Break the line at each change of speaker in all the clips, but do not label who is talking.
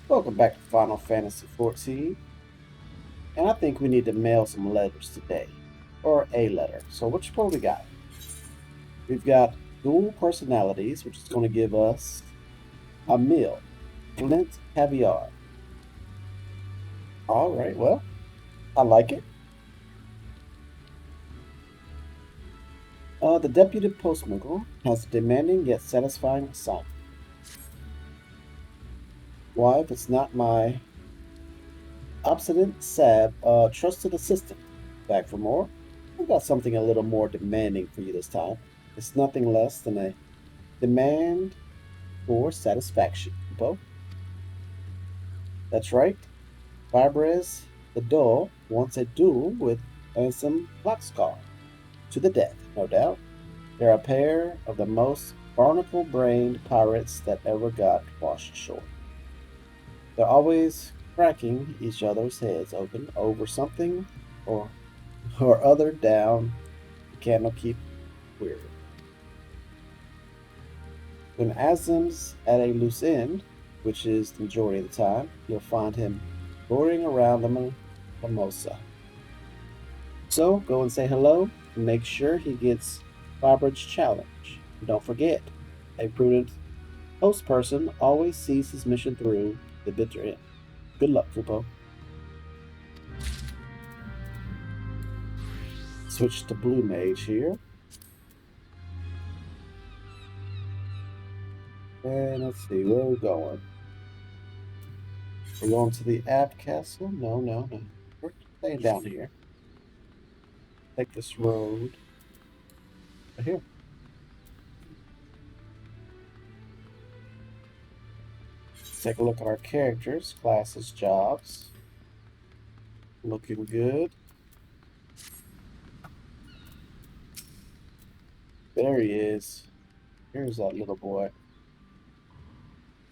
Welcome back to Final Fantasy XIV, and I think we need to mail some letters today, or a letter. So which one we got? We've got dual personalities, which is going to give us a meal, Flint caviar. All right, well, I like it. The deputy postmaker has a demanding yet satisfying assignment. Why, if it's not my obstinate Sab, trusted assistant, back for more? I've got something a little more demanding for you this time. It's nothing less than a demand for satisfaction, Bo. That's right. Fibrez the Duel wants a duel with Ansem Blackscar. To the death, no doubt. They're a pair of the most barnacle brained pirates that ever got washed ashore. They're always cracking each other's heads open over something or other down the Candlekeep Weary. When Azim's at a loose end, which is the majority of the time, you'll find him loitering around the mimosa. So go and say hello and make sure he gets Robert's challenge. And don't forget, a prudent host person always sees his mission through the bitter end. Good luck, Fupo. Switch to Blue Mage here. And let's see, where are we going? We're going to the Ab Castle? No. We're staying down here. Take this road. Right here. Let's take a look at our characters, classes, jobs. Looking good. There he is. Here's that little boy.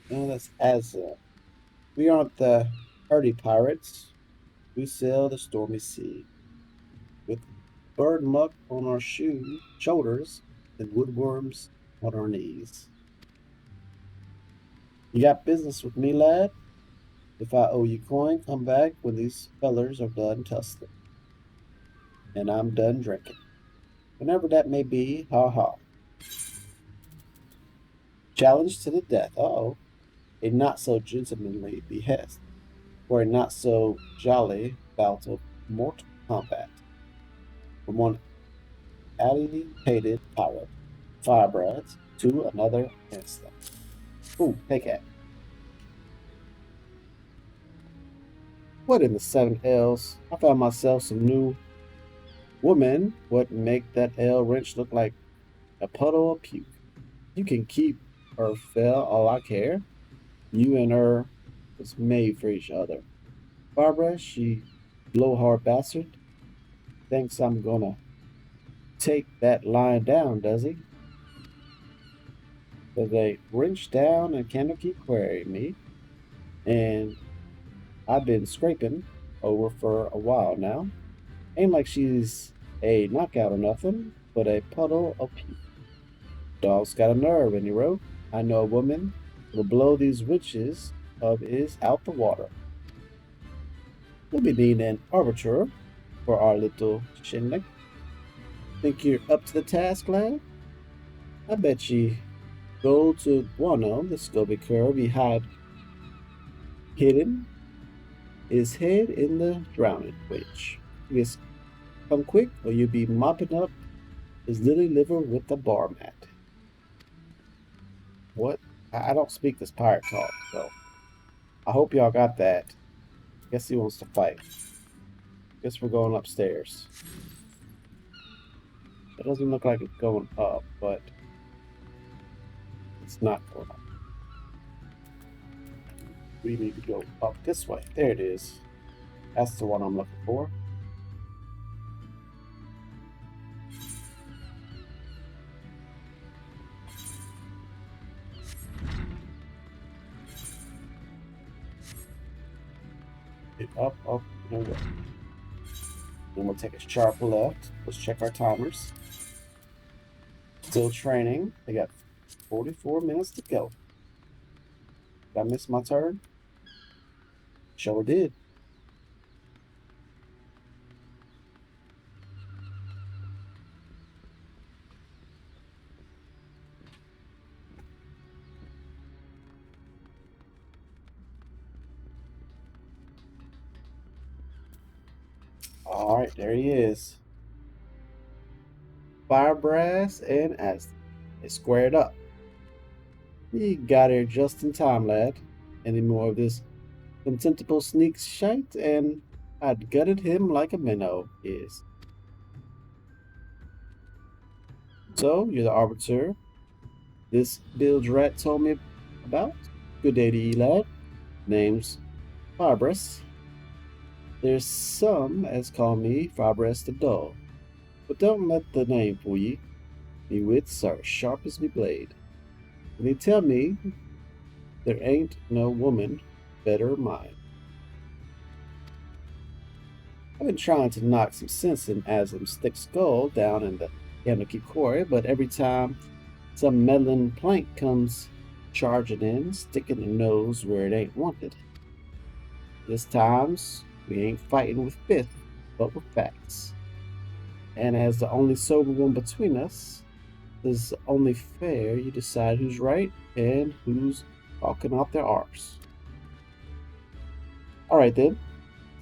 And that's Azza. We aren't the hardy pirates. We sail the stormy sea. With bird muck on our shoulders and woodworms on our knees. You got business with me, lad? If I owe you coin, come back when these fellers are done tussling. And I'm done drinking. Whenever that may be, ha ha. Challenge to the death. Uh-oh. A not so gentlemanly behest for a not so jolly bout of mortal combat. From one agitated pirate, firebrand, to another instant. Ooh, take it. What in the seven L's? I found myself some new woman. What make that L wrench look like a puddle of puke? You can keep her fell all I care. You and her was made for each other. Barbara, she blowhard bastard, thinks I'm gonna take that line down, does he? So they wrench down and Candlekeep querying me, and I've been scraping over for a while now. Ain't like she's a knockout or nothing, but a puddle of puke. Dog's got a nerve, and he wrote, I know a woman will blow these witches of is out the water. We'll be needing an arbiter for our little shindig. Think you're up to the task, lad? I bet ye go to Guano, the Scoby curve he had hidden his head in the drowning witch. Yes, come quick, or you'll be mopping up his lily liver with the bar mat. What? I don't speak this pirate talk, so I hope y'all got that. Guess he wants to fight. Guess we're going upstairs. It doesn't look like it's going up, but it's not going up. We need to go up this way. There it is. That's the one I'm looking for. Up, and away. Then we'll take a sharp left. Let's check our timers. Still training. They got 44 minutes to go. Did I miss my turn? Sure did. All right, there he is. Firebrass and Aston. They squared up. He got here just in time, lad. Any more of this contemptible sneak shite, and I'd gutted him like a minnow is. So, you're the arbiter this bilge rat told me about? Good day to you, lad. Name's Firebrass. There's some as call me Firebrass the Dull, but don't let the name fool ye. Me wits are sharp as me blade. And they tell me there ain't no woman better mine. I've been trying to knock some sense in Aslam's thick skull down in the Candlekeep Quarry, but every time some meddling plank comes charging in, sticking their nose where it ain't wanted. This times we ain't fighting with fifth, but with facts. And as the only sober one between us, it's only fair you decide who's right and who's talking off their arse. All right then,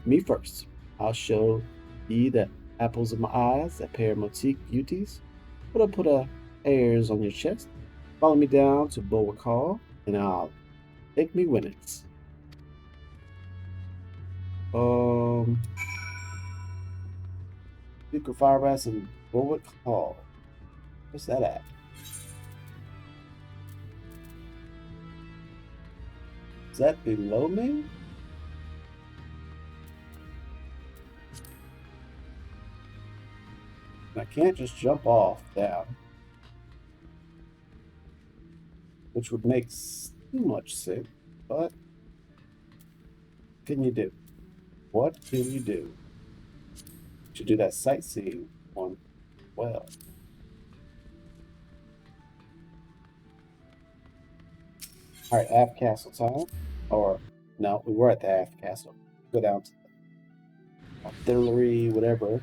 me first. I'll show ye the apples of my eyes, that pair of motique beauties. Put a hairs on your chest. Follow me down to Bulwark Hall, and I'll take me winnings. Secret Firebrass and Bulwark Hall. What's that at? Is that below me? I can't just jump off down, which would make too much sense, but what can you do? What can you do to do that sightseeing one well? All right, Aft Castle time. Or, no, we were at the Aft Castle. Go down to artillery, whatever.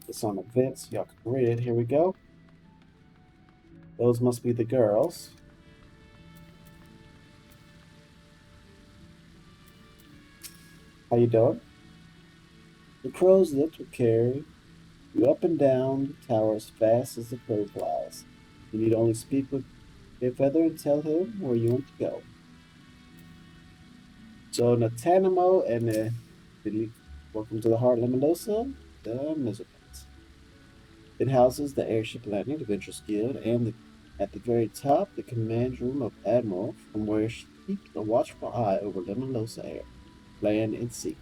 It's on events. Y'all can read it. Here we go. Those must be the girls. How you doing? The crow's lips will carry you up and down the tower as fast as the crow flies. You need only speak with a feather and tell him where you want to go. So Natanimo and welcome to the heart of Mendoza, the Miserpents. It houses the airship landing, the Adventurers Guild, and at the very top, the command room of Admiral, from where she keeps a watchful eye over Limalosa air, land, and sea.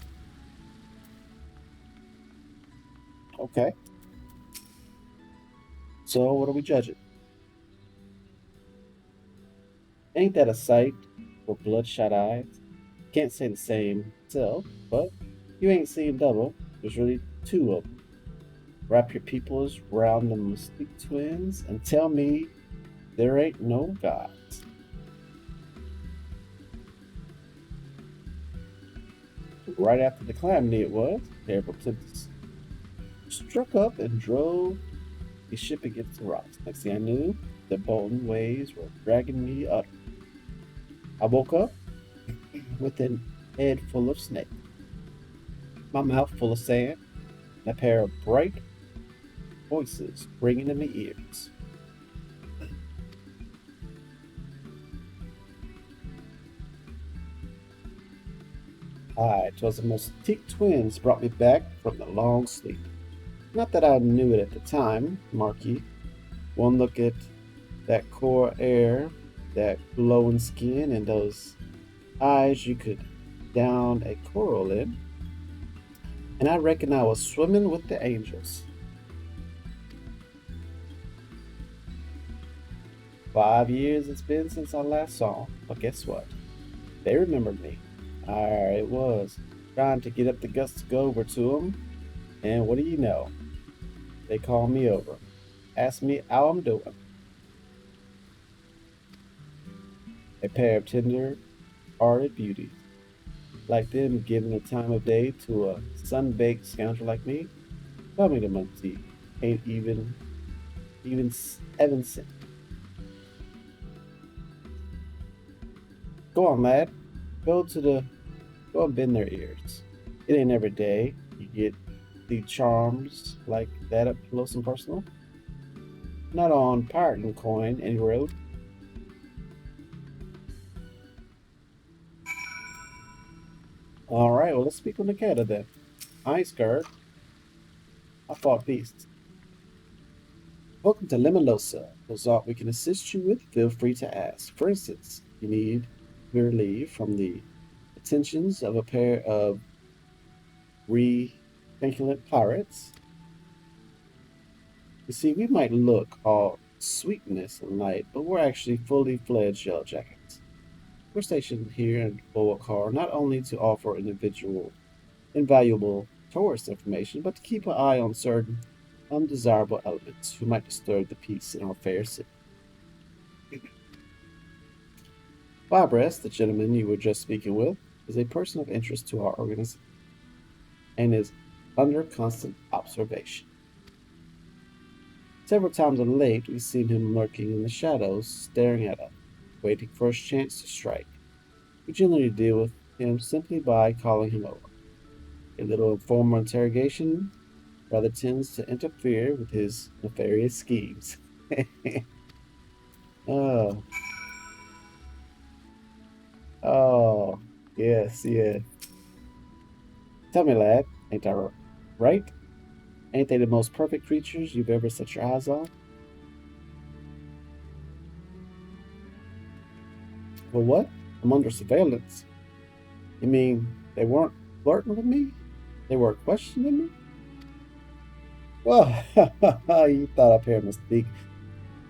Okay. So, what are we judging? Ain't that a sight for bloodshot eyes? Can't say the same myself, but you ain't seeing double. There's really two of them. Wrap your peoples round the mystic twins and tell me there ain't no gods. Right after the calamity it was, terrible tempest struck up and drove the ship against the rocks. Next thing I knew, the Bolton waves were dragging me up. I woke up with an head full of snake, my mouth full of sand, and a pair of bright voices ringing in my ears. Aye, 'twas the Mystique twins brought me back from the long sleep. Not that I knew it at the time, Marquis. One look at that core air, that glowing skin, and those eyes you could down a coral in, and I reckon I was swimming with the angels. 5 years it's been since I last saw 'em, but guess what? They remembered me. It was trying to get up the guts to go over to 'em, and what do you know? They called me over, asked me how I'm doing. A pair of tender-hearted beauties. Like them giving the time of day to a sun-baked scoundrel like me? Tell me the monkey ain't even sent. Go on, lad. Go to the Go and bend their ears. It ain't every day you get the charms like that up close and personal. Not on pirate and coin any road. All right, well, let's speak on the cat then. I ain't scared. I fought beasts. Welcome to Limolosa. There's aught we can assist you with, feel free to ask. For instance, you need relief from the attentions of a pair of retinculate pirates. You see, we might look all sweetness and light, but we're actually fully fledged yellow jackets. We're stationed here in Boakar not only to offer invaluable tourist information, but to keep an eye on certain undesirable elements who might disturb the peace in our fair city. Fabres, the gentleman you were just speaking with, is a person of interest to our organization and is under constant observation. Several times of late, we've seen him lurking in the shadows, staring at us, waiting for his chance to strike. We generally deal with him simply by calling him over. A little informal interrogation rather tends to interfere with his nefarious schemes. Oh, oh, yes, yeah. Tell me, lad, ain't I right? Ain't they the most perfect creatures you've ever set your eyes on? Well, what? I'm under surveillance. You mean they weren't flirting with me? They weren't questioning me? Well, you thought up here mystique.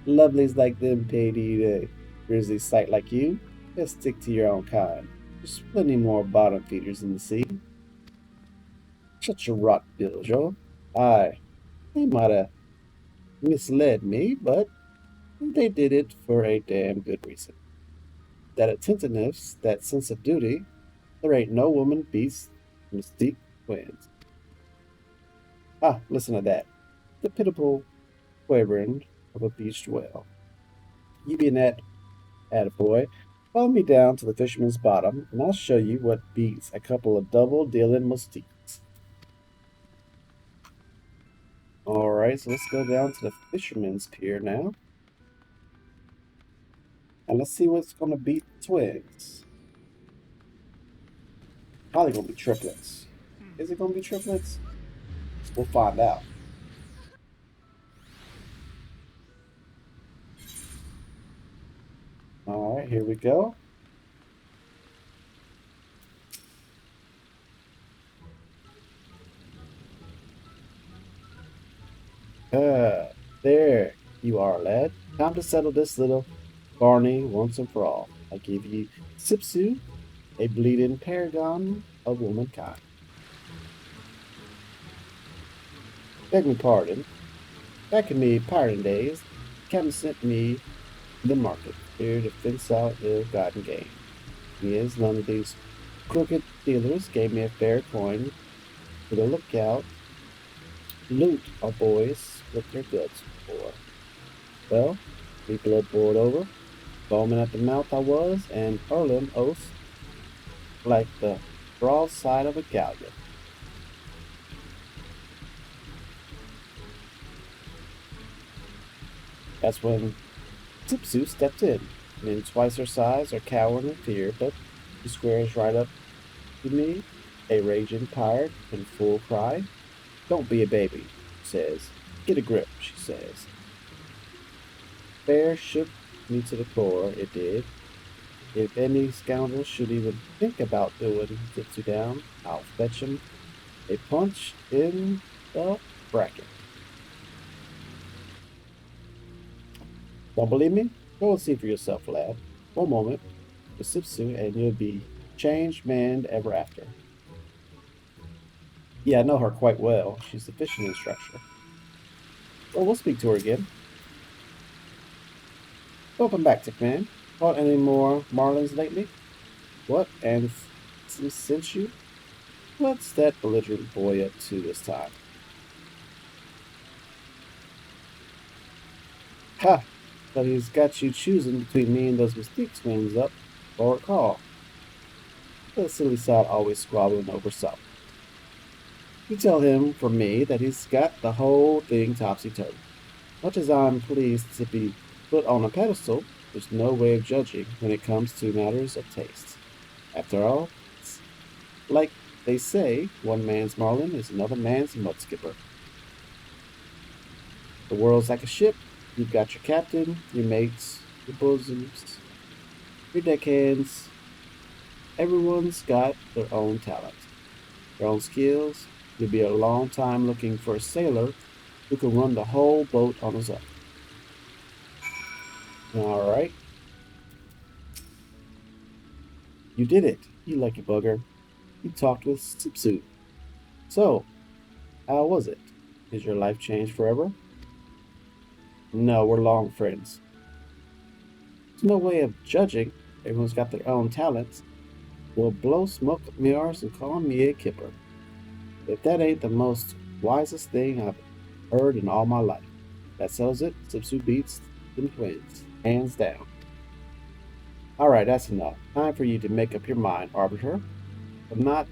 Lovelies like them paid to eat a grizzly sight like you. Just stick to your own kind. There's plenty more bottom feeders in the sea. Shut your rot, Bill, Joe. Aye, they might have misled me, but they did it for a damn good reason. That attentiveness, that sense of duty, there ain't no woman beats mystique twins. Ah, listen to that. The pitiful quavering of a beached whale. You be that attaboy. Follow me down to the fisherman's bottom, and I'll show you what beats a couple of double dealing mustiques. Alright, so let's go down to the fisherman's pier now. And let's see what's going to beat twins. Probably going to be triplets. Is it going to be triplets? We'll find out. Alright, here we go. There you are, lad. Time to settle this little Barney once and for all. I give you Sipsu, a bleeding paragon of womankind. Beg me pardon. Back in me pirating days, Captain sent me to the market here to fence out ill-gotten gain. Yes, none of these crooked dealers gave me a fair coin for the lookout loot our boys split their guts for. Well, we blood boiled over, foaming at the mouth I was, and hurling oaths like the broadside of a galleon. That's when Tipsu stepped in. Men twice her size are cowering in fear, but he squares right up to me, a raging pirate in full cry. Don't be a baby, he says. Get a grip, she says. Fair shook me to the core, it did. If any scoundrel should even think about doing Tipsy down, I'll fetch him a punch in the bracket. Don't believe me? Go and see for yourself, lad. One moment, with Sipsu, and you'll be changed man ever after. Yeah, I know her quite well. She's the fishing instructor. Well, we'll speak to her again. Welcome back, Tickman. Caught any more marlins lately? What? And since you? What's that belligerent boy up to this time? Ha! But he's got you choosing between me and those mystique twins up for a call. The silly sod always squabbling over something. You tell him, for me, that he's got the whole thing topsy-turvy. Much as I'm pleased to be put on a pedestal, there's no way of judging when it comes to matters of taste. After all, it's like they say, one man's marlin is another man's mudskipper. The world's like a ship. You've got your captain, your mates, your bosoms, your deckhands. Everyone's got their own talent, their own skills. You'll be a long time looking for a sailor who can run the whole boat on his own. All right. You did it, you lucky bugger. You talked with Sipsu. So, how was it? Is your life changed forever? No, we're long friends. There's no way of judging. Everyone's got their own talents. We'll blow smoke up my arse and call me a kipper. If that ain't the most wisest thing I've heard in all my life. That settles it. Sipsu beats them twins. Hands down. Alright, that's enough. Time for you to make up your mind, Arbiter. But not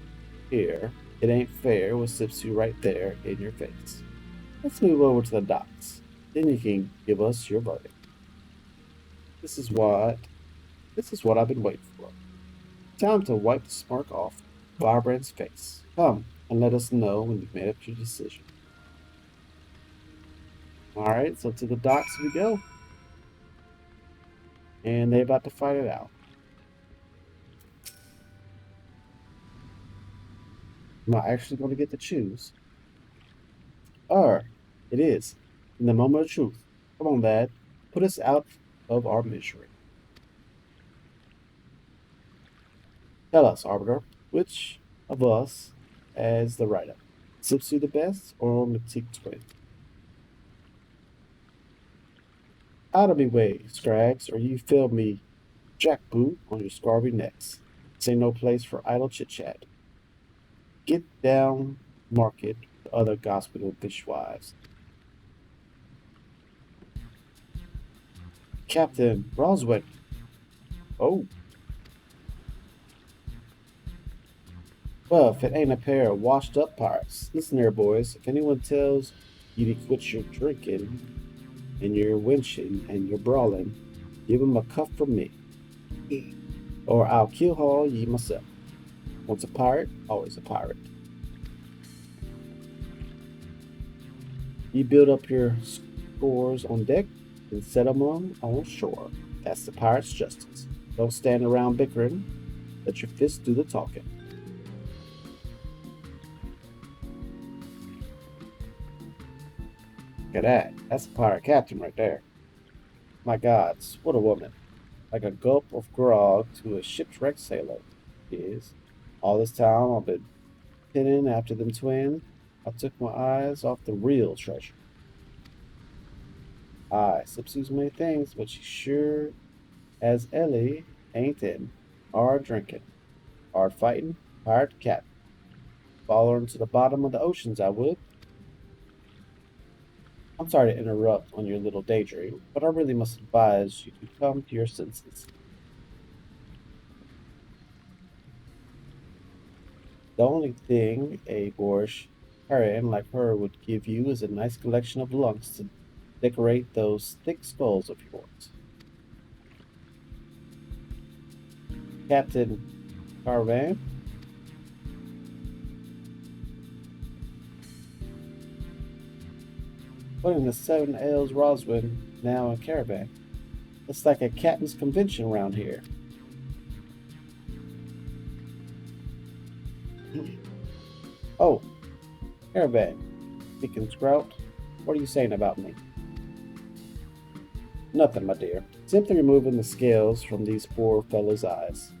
here. It ain't fair with Sipsu right there in your face. Let's move over to the docks. Then you can give us your verdict. This is what I've been waiting for. Time to wipe the smirk off Firebrand's face. Come and let us know when you've made up your decision. Alright, so to the docks we go. And they're about to fight it out. Am I actually going to get to choose? It is. In the moment of truth. Come on, Dad. Put us out of our misery. Tell us, Arbiter, which of us as the writer? Sipsu the best or Mystique Twin? Out of me way, Scrags, or you fill me jackboot on your scarby necks. This ain't no place for idle chit-chat. Get down market with other gospel fishwives. Captain Roswell. Oh. Well, if it ain't a pair of washed up pirates. Listen there, boys. If anyone tells you to quit your drinking and your winching and your brawling, give 'em a cuff from me. Or I'll kill haul ye myself. Once a pirate, always a pirate. You build up your scores on deck and set 'em on shore. That's the pirate's justice. Don't stand around bickering. Let your fists do the talking. Look at that. That's a pirate captain right there. My gods, what a woman. Like a gulp of grog to a shipwrecked sailor. She is. All this time I've been pinning after them twins. I took my eyes off the real treasure. Aye, Sipsu's many things, but she sure as Ellie ain't in. Hard drinking, hard fighting, pirate captain. Follow her to the bottom of the oceans, I would. I'm sorry to interrupt on your little daydream, but I really must advise you to come to your senses. The only thing a boorish Harrian like her would give you is a nice collection of lungs to decorate those thick skulls of yours. Captain Caravan? What in the Seven Elves Roswin now in Caravan? It's like a captain's convention around here. Oh, Caravan. Speaking Sprout, what are you saying about me? Nothing, my dear. Simply removing the scales from these poor fellows' eyes.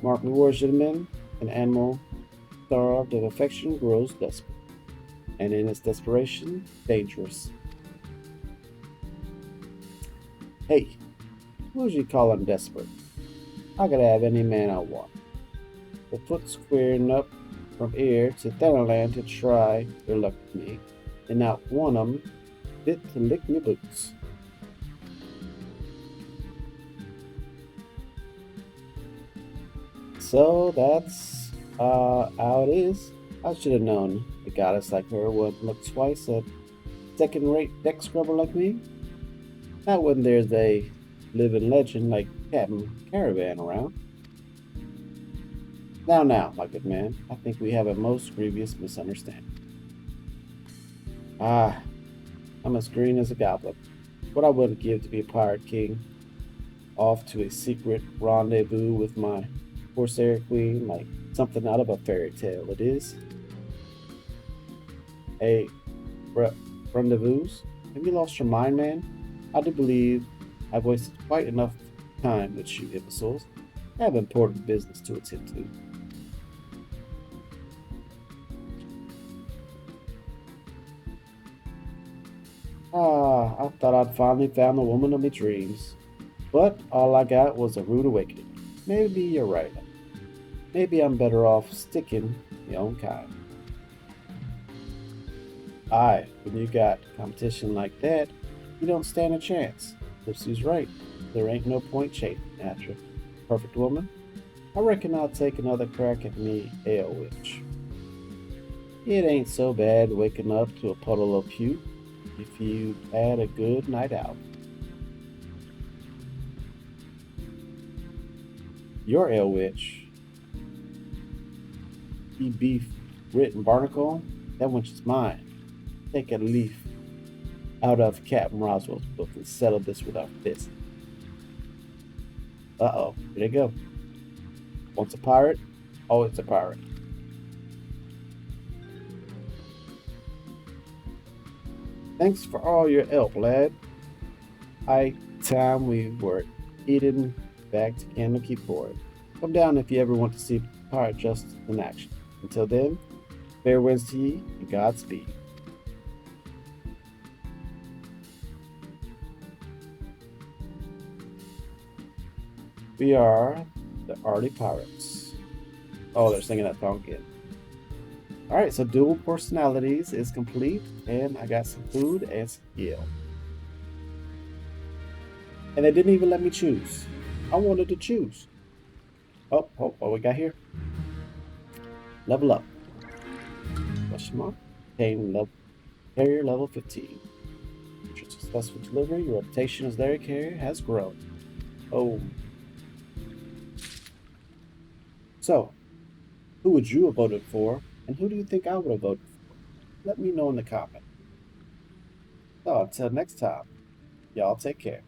Mark me words, gentlemen, an animal starved of affection grows desperate, and in its desperation, dangerous. Hey, Who's you calling desperate? I could have any man I want. The foot squaring up from here to Thanaland to try their luck with me, and not one of 'em fit to lick me boots. So that's how it is. I should have known a goddess like her wouldn't look twice at second-rate deck scrubber like me. Not when there's a living legend like Captain Caravan around. Now, my good man, I think we have a most grievous misunderstanding. Ah, I'm as green as a goblin. What I wouldn't give to be a pirate king, off to a secret rendezvous with my Corsair queen, like something out of a fairy tale it is. A rendezvous? Have you lost your mind, man? I do believe I've wasted quite enough time with you imbeciles. I have important business to attend to. I thought I'd finally found the woman of my dreams. But all I got was a rude awakening. Maybe you're right. Maybe I'm better off sticking my own kind. Aye, when you got competition like that, you don't stand a chance. Lucy's right. There ain't no point chasing after perfect woman. I reckon I'll take another crack at me ale witch. It ain't so bad waking up to a puddle of puke if you had a good night out. Your ale witch, you beef written barnacle, that one's just mine. Take a leaf out of Captain Roswell's book and settle this with our fist. Uh-oh, here they go. Once a pirate, always a pirate. Thanks for all your help, lad. Time we were eating back to Candlekeep Ford. Come down if you ever want to see pirate justice in action. Until then, fair winds to ye and Godspeed. We are the Arty Pirates. Oh, they're singing that song again. Alright, so dual personalities is complete, and I got some food and some skill. And they didn't even let me choose. I wanted to choose. Oh, what we got here? Level up. Question mark. Carrier level 15. After successful delivery, your reputation as their carrier has grown. Oh. So, who would you have voted for, and who do you think I would have voted for? Let me know in the comments. So, until next time, y'all take care.